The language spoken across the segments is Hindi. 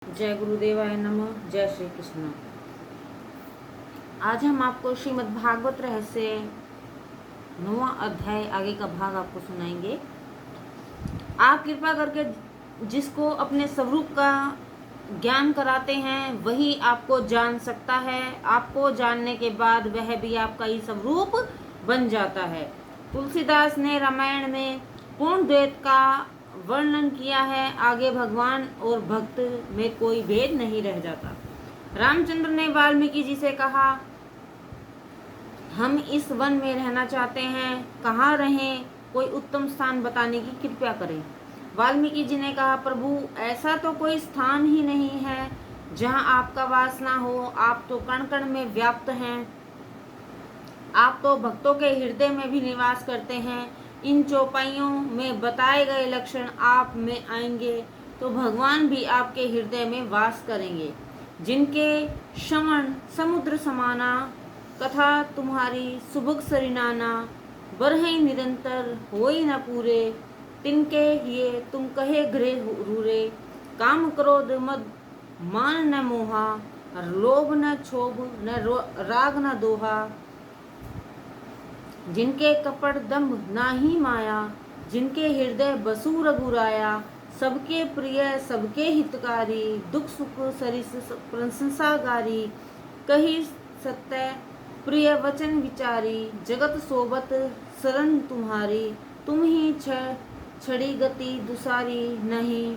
जय गुरुदेवाय नमः। जय श्री कृष्ण। आज हम आपको श्रीमद् भागवत रहस्य 9वां अध्याय आगे का भाग आपको सुनाएंगे। आप कृपा करके जिसको अपने स्वरूप का ज्ञान कराते हैं वही आपको जान सकता है। आपको जानने के बाद वह भी आपका ही स्वरूप बन जाता है। तुलसीदास ने रामायण में पूर्ण द्वैत का वर्णन किया है। आगे भगवान और भक्त में कोई भेद नहीं रह जाता। रामचंद्र ने वाल्मीकि जी से कहा, हम इस वन में रहना चाहते हैं, कहाँ रहें, कोई उत्तम स्थान बताने की कृपया करें। वाल्मीकि जी ने कहा, प्रभु ऐसा तो कोई स्थान ही नहीं है जहाँ आपका वास ना हो। आप तो कण कण में व्याप्त हैं। आप तो भक्तों के हृदय में भी निवास करते हैं। इन चौपाइयों में बताए गए लक्षण आप में आएंगे तो भगवान भी आपके हृदय में वास करेंगे। जिनके श्रवण समुद्र समाना, कथा तुम्हारी सुभग सरिनाना, बरहई निरंतर होई न पूरे, तिनके ये तुम कहे घृ रूरे, काम क्रोध मद मान न मोहा, लोभ न क्षोभ न राग न दोहा, जिनके कपट दंभ नाही माया, जिनके हृदय बसु रघुराया, सबके प्रिय सबके हितकारी, दुख सुख सरिस प्रशंसागारी, कही सत्य प्रिय वचन विचारी, जगत सोबत शरण तुम्हारी, तुम ही छड़ी गति दुसारी नहीं,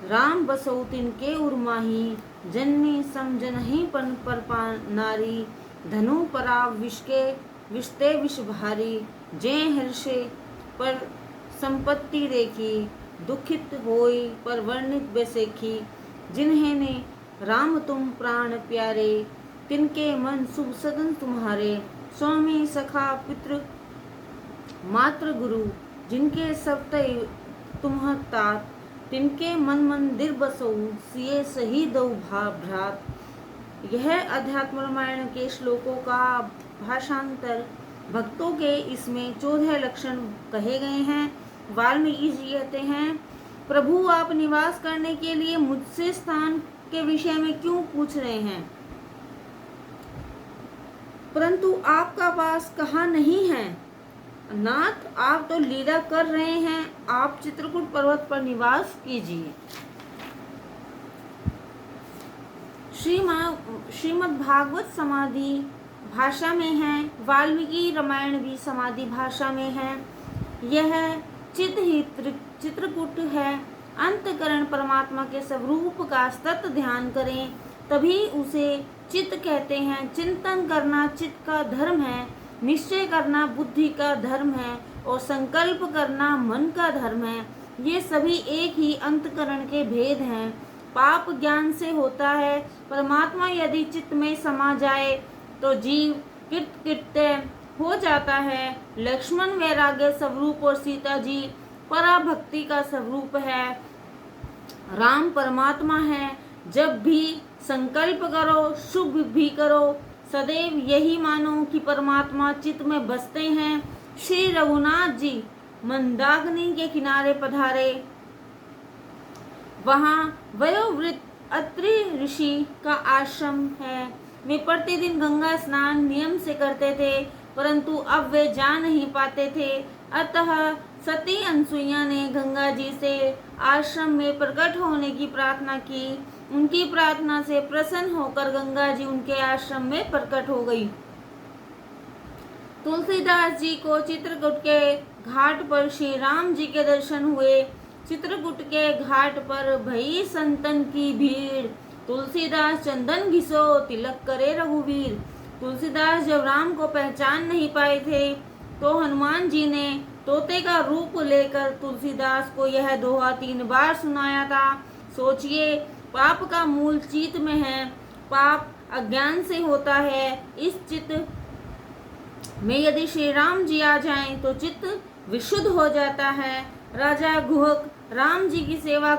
राम बसौ तिनके उर्माही, जननी समझन ही पन पर नारी, धनु पराव विषके विषते विष भारी, जे हर्षे पर संपत्ति देखी, दुखित होई पर वर्णित बेसेखी, जिन्हें ने राम तुम प्राण प्यारे, तिनके मन शुभ सदन तुम्हारे, स्वामी सखा पितृ मात्र गुरु, जिनके सब तुम तात, तिनके मन मंदिर बसो, सिए सही दो भ्रात। यह अध्यात्म रामायण के श्लोकों का भाषांतर। भक्तों के इसमें 14 लक्षण कहे गए हैं। वाल्मीकि जी कहते हैं, प्रभु आप निवास करने के लिए मुझसे स्थान के विषय में क्यों पूछ रहे हैं, परंतु आपका वास कहाँ नहीं है। नाथ आप तो लीला कर रहे हैं, आप चित्रकूट पर्वत पर निवास कीजिए। श्रीमद् भागवत समाधि भाषा में है, वाल्मीकि रामायण भी समाधि भाषा में है। यह चित्त ही चित्रकूट है। अंतकरण परमात्मा के स्वरूप का सतत ध्यान करें, तभी उसे चित्त कहते हैं। चिंतन करना चित्त का धर्म है, निश्चय करना बुद्धि का धर्म है और संकल्प करना मन का धर्म है। ये सभी एक ही अंतकरण के भेद हैं। पाप ज्ञान से होता है। परमात्मा यदि चित्त में समा जाए तो जीव कृत्य हो जाता है। लक्ष्मण वैराग्य स्वरूप और सीता जी पराभक्ति का स्वरूप है। राम परमात्मा है। जब भी संकल्प करो, शुभ भी करो, सदैव यही मानो कि परमात्मा चित्त में बसते हैं। श्री रघुनाथ जी मंदाकिनी के किनारे पधारे। वहाँ वयोवृद्ध अत्रि ऋषि का आश्रम है। वे प्रतिदिन गंगा स्नान नियम से करते थे, परंतु अब वे जा नहीं पाते थे। अतः सती अनसुईया ने गंगा जी से आश्रम में प्रकट होने की प्रार्थना की। उनकी प्रार्थना से प्रसन्न होकर गंगा जी उनके आश्रम में प्रकट हो गई। तुलसीदास जी को चित्रकूट के घाट पर श्री राम जी के दर्शन हुए। चित्रकूट के घाट पर भई संतन की भीड़, तुलसीदास चंदन घिसो तिलक करे रघुवीर। तुलसीदास जब राम को पहचान नहीं पाए थे तो हनुमान जी ने तोते का रूप लेकर तुलसीदास को यह दोहा 3 बार सुनाया था। सोचिए, पाप का मूल चित्त में है। पाप अज्ञान से होता है। इस चित्त में यदि श्री राम जी आ जाएं तो चित्त विशुद्ध हो जाता है। राजा गुहक राम जी की सेवा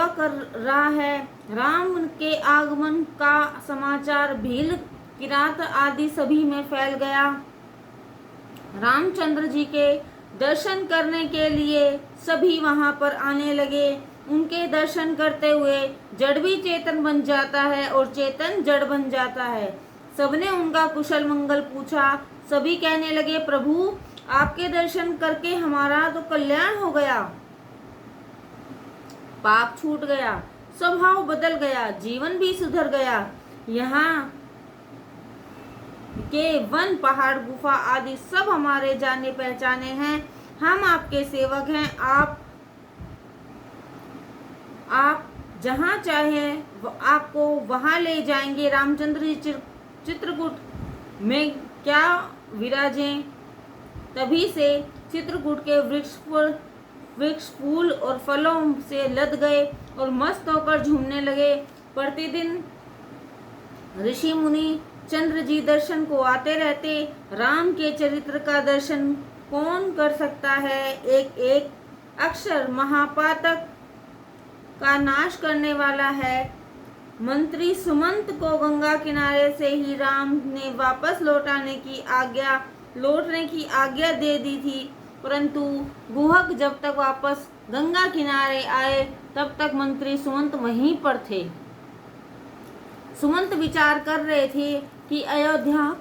कर रहा है। राम के आगमन का समाचार भील किरात आदि सभी में फैल गया। रामचंद्र जी के दर्शन करने के लिए सभी वहां पर आने लगे। उनके दर्शन करते हुए जड़ भी चेतन बन जाता है और चेतन जड़ बन जाता है। सबने उनका कुशल मंगल पूछा। सभी कहने लगे, प्रभु आपके दर्शन करके हमारा तो कल्याण हो गया, पाप छूट गया, स्वभाव बदल गया, जीवन भी सुधर गया। यहाँ के वन, पहाड़, गुफा आदि सब हमारे जाने पहचाने हैं। हम आपके सेवक हैं। आप जहाँ चाहे आपको वहां ले जाएंगे। रामचंद्र जी चित्रकूट में क्या विराजें। तभी से चित्रकूट के वृक्ष फूल और फलों से लद गए और मस्त होकर झूमने लगे। प्रतिदिन ऋषि मुनि चंद्र जी दर्शन को आते रहते। राम के चरित्र का दर्शन कौन कर सकता है। एक एक अक्षर महापातक का नाश करने वाला है। मंत्री सुमंत को गंगा किनारे से ही राम ने वापस लौटने की आज्ञा दे दी थी, परंतु गुहक जब तक वापस गंगा किनारे आए तब तक मंत्री सुमंत वहीं पर थे। सुमंत विचार कर रहे थे कि अयोध्या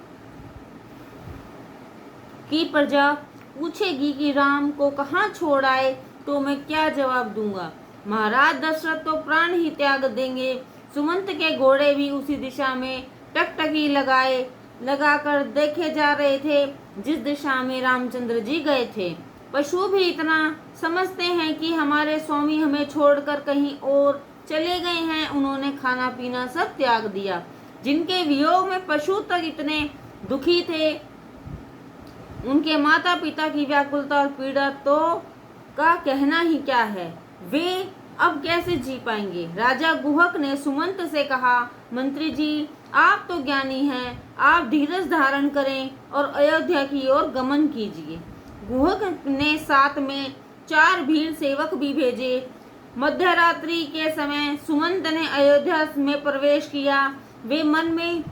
की प्रजा पूछेगी कि राम को कहाँ छोड़ आए तो मैं क्या जवाब दूंगा। महाराज दशरथ तो प्राण ही त्याग देंगे। सुमंत के घोड़े भी उसी दिशा में टकटकी लगाकर देखे जा रहे थे जिस दिशा में रामचंद्र जी गए थे। पशु भी इतना समझते हैं कि हमारे स्वामी हमें छोड़कर कहीं और चले गए हैं। उन्होंने खाना पीना सब त्याग दिया। जिनके वियोग में पशु तक इतने दुखी थे, उनके माता पिता की व्याकुलता और पीड़ा तो का कहना ही क्या है। वे अब कैसे जी पाएंगे। राजा गुहक ने सुमंत से कहा, मंत्री जी आप तो ज्ञानी हैं, आप धीरज धारण करें और अयोध्या की ओर गमन कीजिए। गुहक ने साथ में 4 भीड़ सेवक भी भेजे। मध्यरात्रि के समय सुमंत ने अयोध्या में प्रवेश किया। वे मन में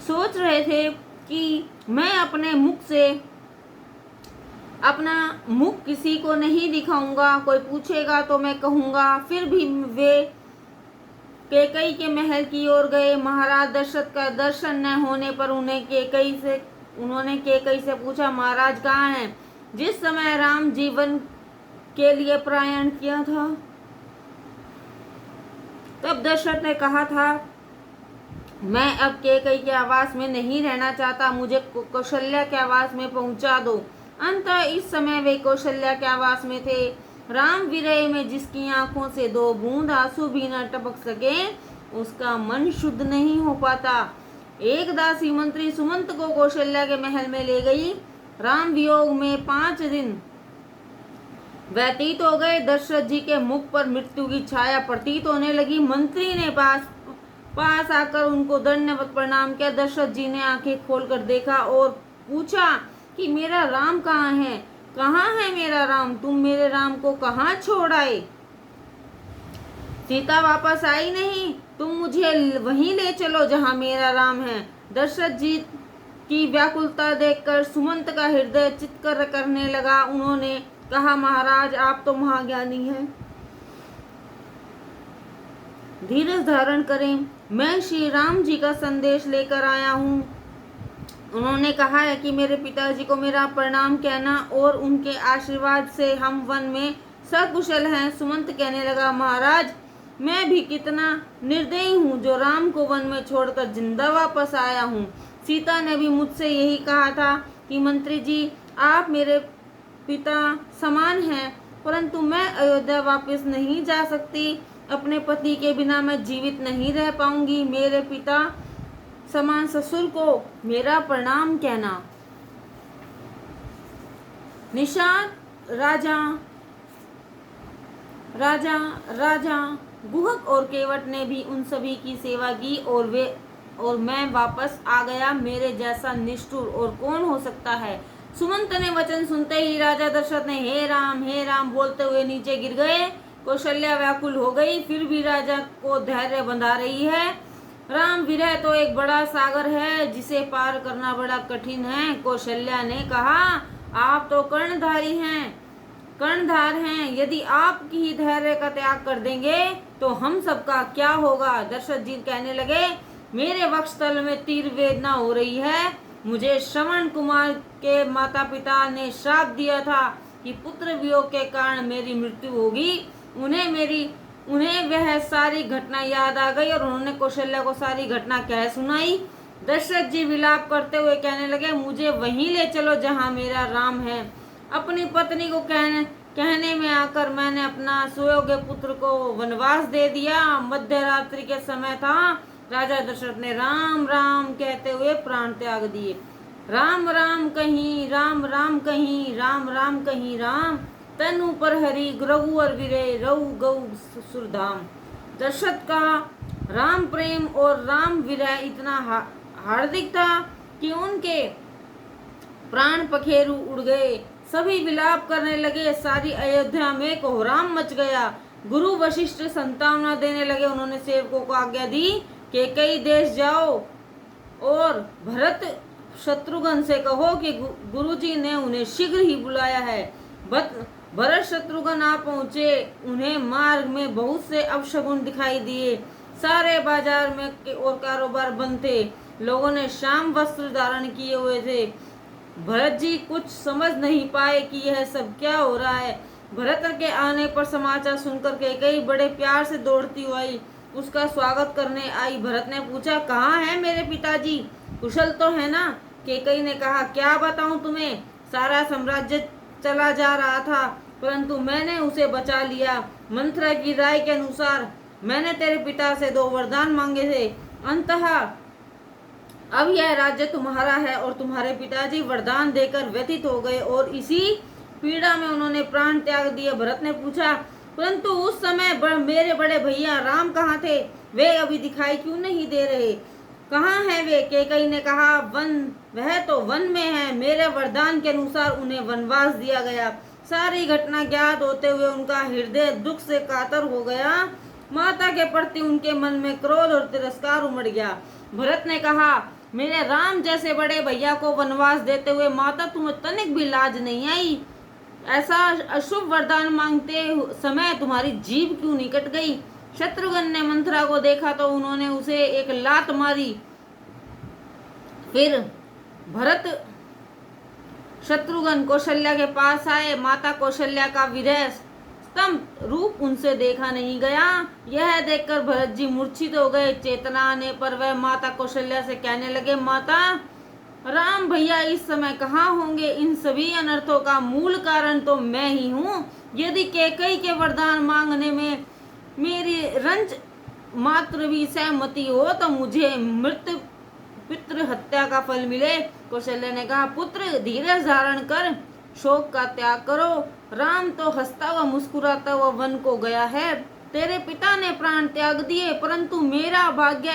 सोच रहे थे कि मैं अपना मुख किसी को नहीं दिखाऊंगा। कोई पूछेगा तो मैं कहूंगा। फिर भी वे कैकई के महल की ओर गए। महाराज दशरथ का दर्शन न होने पर उन्होंने कैकई से पूछा, महाराज कहाँ हैं? जिस समय राम जीवन के लिए प्रयाण किया था तब दशरथ ने कहा था, मैं अब कैकई के आवास में नहीं रहना चाहता, मुझे कौशल्या के आवास में पहुंचा दो। अंततः इस समय वे कौशल्या के आवास में थे। राम विरह में जिसकी आंखों से 2 बूंद आंसू भी न टपक सके, उसका मन शुद्ध नहीं हो पाता। एक दासी मंत्री सुमंत को कौशल्या के महल में ले गई। राम वियोग में 5 दिन व्यतीत हो गए। दशरथ जी के मुख पर मृत्यु की छाया प्रतीत होने लगी। मंत्री ने पास आकर उनको दंडवत प्रणाम किया। दशरथ जी ने आंखें खोलकर देखा और पूछा कि मेरा राम कहाँ है? कहाँ है मेरा राम? तुम मेरे राम को कहाँ छोड़ आए? सीता वापस आई नहीं, तुम मुझे वहीं ले चलो जहाँ मेरा राम है। दशरथ जी की व्याकुलता देखकर सुमंत का हृदय चित्कर करने लगा। उन्होंने कहा, महाराज आप तो महाज्ञानी हैं, धीरज धारण करें। मैं श्री राम जी का संदेश लेकर आया हूँ। उन्होंने कहा है कि मेरे पिताजी को मेरा प्रणाम कहना और उनके आशीर्वाद से हम वन में सकुशल हैं। सुमंत कहने लगा, महाराज मैं भी कितना निर्दयी हूँ जो राम को वन में छोड़कर जिंदा वापस आया हूँ। सीता ने भी मुझसे यही कहा था कि मंत्री जी आप मेरे पिता समान हैं, परंतु मैं अयोध्या वापस नहीं जा सकती। अपने पति के बिना मैं जीवित नहीं रह पाऊंगी। मेरे पिता समान ससुर को मेरा प्रणाम कहना। निषाद राजा गुहक और केवट ने भी उन सभी की सेवा की और मैं वापस आ गया। मेरे जैसा निष्ठुर और कौन हो सकता है। सुमंत ने वचन सुनते ही राजा दशरथ ने हे राम बोलते हुए नीचे गिर गए। कौशल्या व्याकुल हो गई, फिर भी राजा को धैर्य बंधा रही है। राम विरह तो एक बड़ा सागर है जिसे पार करना बड़ा कठिन है। कौशल्या ने कहा, आप तो कर्णधार हैं, यदि आपकी ही धैर्य का त्याग कर देंगे तो हम सबका क्या होगा। दशरथ जी कहने लगे, मेरे वक्षस्थल में तीर वेदना हो रही है। मुझे श्रवण कुमार के माता पिता ने श्राप दिया था कि पुत्र वियोग के कारण मेरी मृत्यु होगी। उन्हें वह सारी घटना याद आ गई और उन्होंने कौशल्या को सारी घटना कह सुनाई। दशरथ जी विलाप करते हुए कहने लगे, मुझे वहीं ले चलो जहां मेरा राम है। अपनी पत्नी को कहने में आकर मैंने अपना सुयोग्य पुत्र को वनवास दे दिया। मध्य रात्रि के समय था। राजा दशरथ ने राम राम कहते हुए प्राण त्याग दिए। राम राम कहीं, राम राम कहीं, राम राम कहीं, राम तनु पर हरि रघुवर विरे रघु गौ सुरधाम। दशरथ का राम प्रेम और राम विरह इतना हार्दिक था कि उनके प्राण पखेरु उड़ गए। सभी विलाप करने लगे। सारी अयोध्या में कोहराम मच गया। गुरु वशिष्ठ संतावना देने लगे। उन्होंने सेवकों को आज्ञा दी कि कई देश जाओ और भरत शत्रुघ्न से कहो कि गुरुजी ने उन्हें शीघ्र ही बुलाया है। भरत शत्रुघ्न आ पहुंचे। उन्हें मार्ग में बहुत से अपशगुन दिखाई दिए। सारे बाजार में और कारोबार बंद थे। लोगों ने श्याम वस्त्र धारण किए हुए थे। भरत जी कुछ समझ नहीं पाए कि यह सब क्या हो रहा है। भरत के आने पर समाचार सुनकर कैकेयी बड़े प्यार से दौड़ती हुई आई, उसका स्वागत करने आई। भरत ने पूछा, कहाँ है मेरे पिताजी, कुशल तो है ना? कैकेयी ने कहा, क्या बताऊं तुम्हें, सारा साम्राज्य चला जा रहा था परंतु मैंने उसे बचा लिया। मंथरा की राय के अनुसार मैंने तेरे पिता से 2 वरदान मांगे थे। अंततः अब यह राज्य तुम्हारा है और तुम्हारे पिताजी वरदान देकर व्यतीत हो गए और इसी पीड़ा में उन्होंने प्राण त्याग दिए। भरत ने पूछा, परंतु उस समय मेरे बड़े भैया राम कहाँ थे? वे अभी दिखाई क्यों नहीं दे रहे? कहाँ हैं वे? कैकेयी ने कहा, वह तो वन में है। मेरे वरदान के अनुसार उन्हें वनवास दिया गया। सारी घटना ज्ञात होते हुए उनका हृदय दुख से कातर हो गया। माता के प्रति उनके मन में क्रोध और तिरस्कार उमड़ गया। भरत ने कहा, मेरे राम जैसे बड़े भैया को वनवास देते हुए माता तुम्हें तनिक भी लाज नहीं आई? ऐसा अशुभ वरदान मांगते समय तुम्हारी जीभ क्यों नहीं कट गई? शत्रुघ्न ने मंथरा को देखा तो उन्होंने उसे एक लात मारी। फिर भरत शत्रुघ्न कौशल्या के पास आए। माता कौशल्या का विरह स्तंभ रूप उनसे देखा नहीं गया। यह देखकर भरत जी मूर्छित हो गए। चेतना आने पर वह माता कौशल्या से कहने लगे, माता, राम भैया इस समय कहाँ होंगे? इन सभी अनर्थों का मूल कारण तो मैं ही हूँ। यदि कैकेयी के वरदान मांगने में मेरी रंज मात्र भी सहमति हो तो मुझे मृत पितृ हत्या का फल मिले। कौशल्या ने कहा, पुत्र, धीरज धारण कर शोक का त्याग करो। राम तो हंसता हुआ मुस्कुराता हुआ वन को गया है। तेरे पिता ने प्राण त्याग दिए परंतु मेरा भाग्य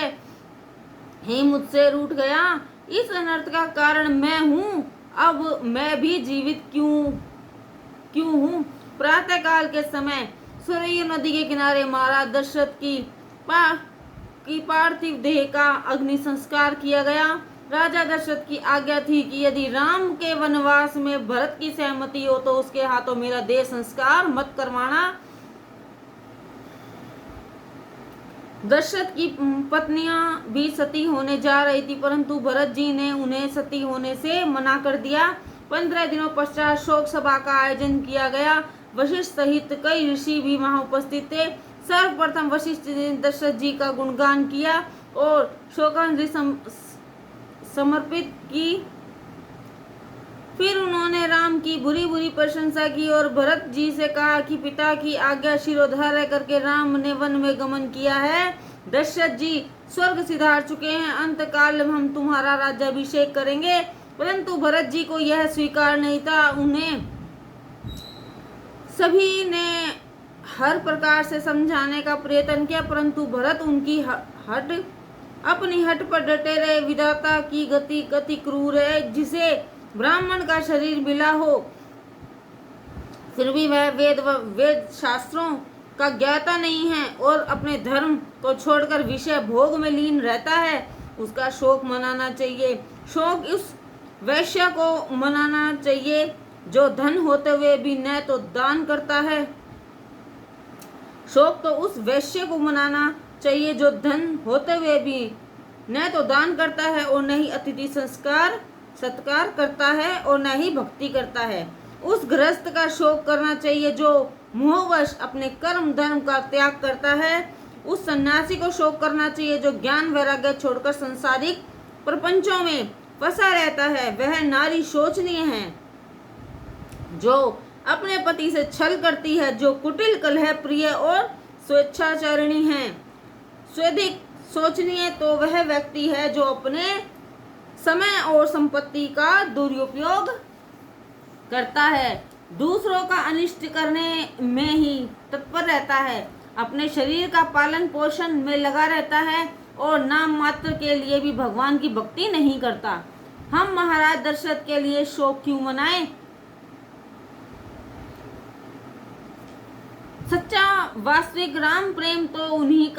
ही मुझसे रूठ गया। इस अनर्थ का कारण मैं हूँ। अब मैं भी जीवित क्यों हूँ? प्रातः काल के समय सरयू नदी के किनारे महाराज दशरथ की पार्थिव देह का अग्नि संस्कार किया गया। राजा दशरथ की आज्ञा थी कि यदि राम के वनवास में भरत की सहमति हो तो उसके हाथों मेरा देह संस्कार मत करवाना। दशरथ की पत्नियां भी सती होने जा रही थी परंतु भरत जी ने उन्हें सती होने से मना कर दिया। 15 दिनों पश्चात शोक सभा का आयोजन किया गया। वशिष्ठ सहित कई ऋषि भी वहां उपस्थित थे। सर्वप्रथम वशिष्ठ ने दशरथ जी का गुणगान किया और शोकांजलि समर्पित की। फिर उन्होंने राम की बुरी बुरी प्रशंसा की और भरत जी से कहा कि पिता की आज्ञा शिरोधार्य करके राम ने वन में गमन किया है। दशरथ जी स्वर्ग सिधार चुके हैं। अंत काल में हम तुम्हारा राज्याभिषेक करेंगे। परंतु भरत जी को यह स्वीकार नहीं था। उन्हें सभी ने हर प्रकार से समझाने का प्रयत्न किया परंतु भरत उनकी अपनी हट पर डटे रहे। विधाता की गति क्रूर है। जिसे ब्राह्मण का शरीर मिला हो फिर भी वह वेद शास्त्रों का ज्ञाता नहीं है और अपने धर्म को छोड़कर विषय भोग में लीन रहता है, उसका शोक मनाना चाहिए। शोक उस वैश्य को मनाना चाहिए जो धन होते हुए भी न तो दान करता है। शोक तो उस वैश्य को मनाना चाहिए जो धन होते हुए भी न तो दान करता है और न ही अतिथि सत्कार करता है और न ही भक्ति करता है। उस गृहस्थ का शोक करना चाहिए जो मोहवश अपने कर्म धर्म का त्याग करता है। उस सन्यासी को शोक करना चाहिए जो ज्ञान वैराग्य छोड़कर संसारिक प्रपंचों में फंसा रहता है। वह नारी शोचनीय है जो अपने पति से छल करती है, जो कुटिल कलह प्रिय और स्वेच्छाचारिणी है। स्वेधिक सोचनीय तो वह व्यक्ति है जो अपने समय और संपत्ति का दुरुपयोग करता है, दूसरों का अनिष्ट करने में ही तत्पर रहता है, अपने शरीर का पालन पोषण में लगा रहता है और नाम मात्र के लिए भी भगवान की भक्ति नहीं करता। हम महाराज दशरथ के लिए शोक क्यों मनाएं? सच्चा वास्तविक राम प्रेम तो उन्हीं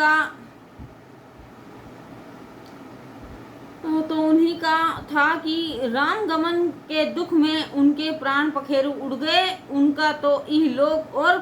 का था कि राम गमन के दुख में उनके प्राण पखेरु उड़ गए। उनका तो इहलोक और